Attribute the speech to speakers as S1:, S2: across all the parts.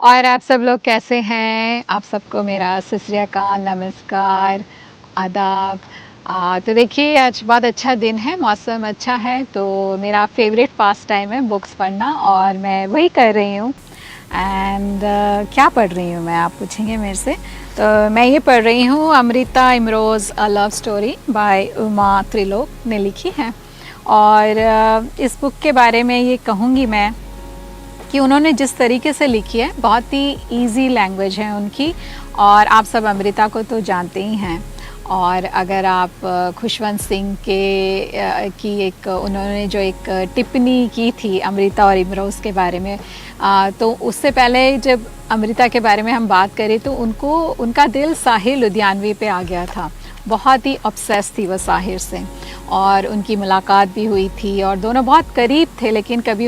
S1: और आप सब लोग कैसे हैं? आप सबको मेरा सत श्री अकाल, नमस्कार, आदाब। तो देखिए आज बहुत अच्छा दिन है, मौसम अच्छा है, तो मेरा फेवरेट पास टाइम है बुक्स पढ़ना और मैं वही कर रही हूँ। एंड क्या पढ़ रही हूँ मैं, आप पूछेंगे मेरे से। तो मैं ये पढ़ रही हूँ Amrita Imroz a love story by Uma Trilok ने लिखी है। और इस बुक के बारे में ये कहूँगी मैं कि उन्होंने जिस तरीके से लिखी है, बहुत ही इजी लैंग्वेज है उनकी। और आप सब अमृता को तो जानते ही हैं। और अगर आप खुशवंत सिंह की एक उन्होंने जो एक टिप्पणी की थी अमृता और इमरोज़ के बारे में, तो उससे पहले जब अमृता के बारे में हम बात करें तो उनका दिल साहिर लुधियानवी पे आ गया था। बहुत ही ऑब्सेस थी वो साहिर से, और उनकी मुलाकात भी हुई थी और दोनों बहुत करीब थे, लेकिन कभी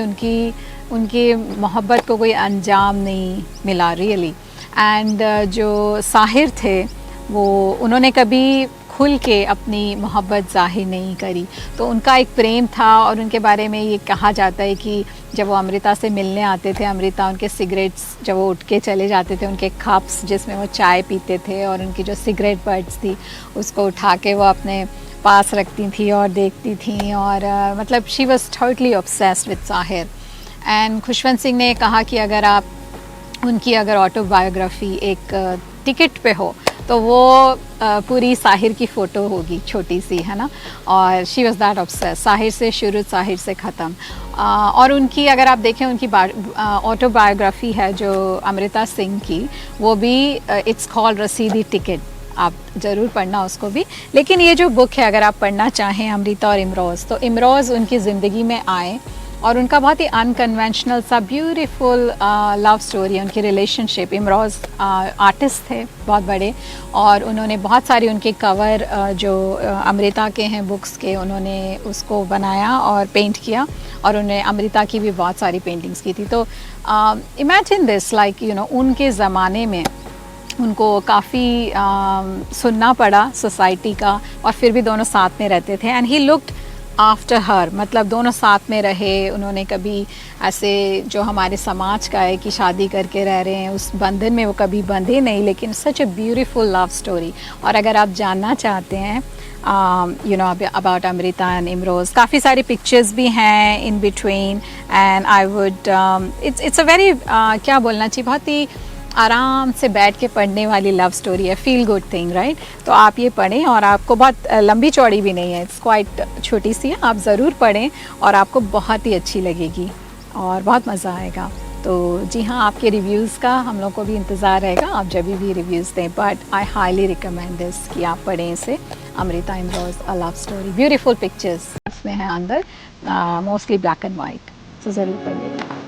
S1: उनकी मोहब्बत को कोई अंजाम नहीं मिला रियली। एंड जो साहिर थे वो उन्होंने कभी खुल के अपनी मोहब्बत ज़ाहिर नहीं करी। तो उनका एक प्रेम था, और उनके बारे में ये कहा जाता है कि जब वो अमृता से मिलने आते थे, अमृता उनके सिगरेट्स जब वो उठ के चले जाते थे, उनके कप्स जिसमें वो चाय पीते थे और उनकी जो सिगरेट बट्स थी उसको उठा के वो अपने पास रखती थी और देखती थी। और मतलब she was totally obsessed with Sahir. And Khushwant Singh ने कहा कि अगर आप उनकी अगर ऑटोबायोग्राफी एक टिकट पे हो तो वो पूरी साहिर की फ़ोटो होगी, छोटी सी, है ना। और she was that obsess, Sahir से शुरू साहिर से ख़त्म। और उनकी अगर आप देखें उनकी ऑटोबायोग्राफी है जो अमृता सिंह की, वो भी इट्स कॉल्ड रसीदी टिकट, आप ज़रूर पढ़ना उसको भी। लेकिन ये जो बुक है अगर आप पढ़ना चाहें अमृता और इमरोज़, तो इमरोज़ उनकी ज़िंदगी में आए और उनका बहुत ही अनकन्वेंशनल सा ब्यूटीफुल लव स्टोरी है उनकी रिलेशनशिप। इमरोज़ आर्टिस्ट थे बहुत बड़े, और उन्होंने बहुत सारी उनके कवर जो अमृता के हैं बुक्स के, उन्होंने उसको बनाया और पेंट किया, और उन्होंने अमृता की भी बहुत सारी पेंटिंग्स की थी। तो imagine this, like you know, उनके ज़माने में उनको काफ़ी सुनना पड़ा सोसाइटी का, और फिर भी दोनों साथ में रहते थे। And he looked after her, मतलब दोनों साथ में रहे। उन्होंने कभी ऐसे जो हमारे समाज का है कि शादी करके रह रहे हैं उस बंधन में वो कभी बंधे नहीं, लेकिन सच ए ब्यूटीफुल लव स्टोरी। और अगर आप जानना चाहते हैं you know about Amrita and Imroz, काफ़ी सारी पिक्चर्स भी हैं in between. And I would it's a very क्या बोलना चाहिए, बहुत ही आराम से बैठ के पढ़ने वाली लव स्टोरी है, फील गुड थिंग, राइट। तो आप ये पढ़ें, और आपको बहुत लंबी चौड़ी भी नहीं है, इट्स क्वाइट छोटी सी है, आप ज़रूर पढ़ें और आपको बहुत ही अच्छी लगेगी और बहुत मज़ा आएगा। तो जी हाँ, आपके रिव्यूज़ का हम लोग को भी इंतज़ार रहेगा, आप जब भी रिव्यूज़ दें। But I highly recommend this कि आप पढ़ें इसे, Amrita Imroz a love story. Beautiful pictures इसमें हैं अंदर, मोस्टली ब्लैक एंड वाइट, तो ज़रूर पढ़िएगा।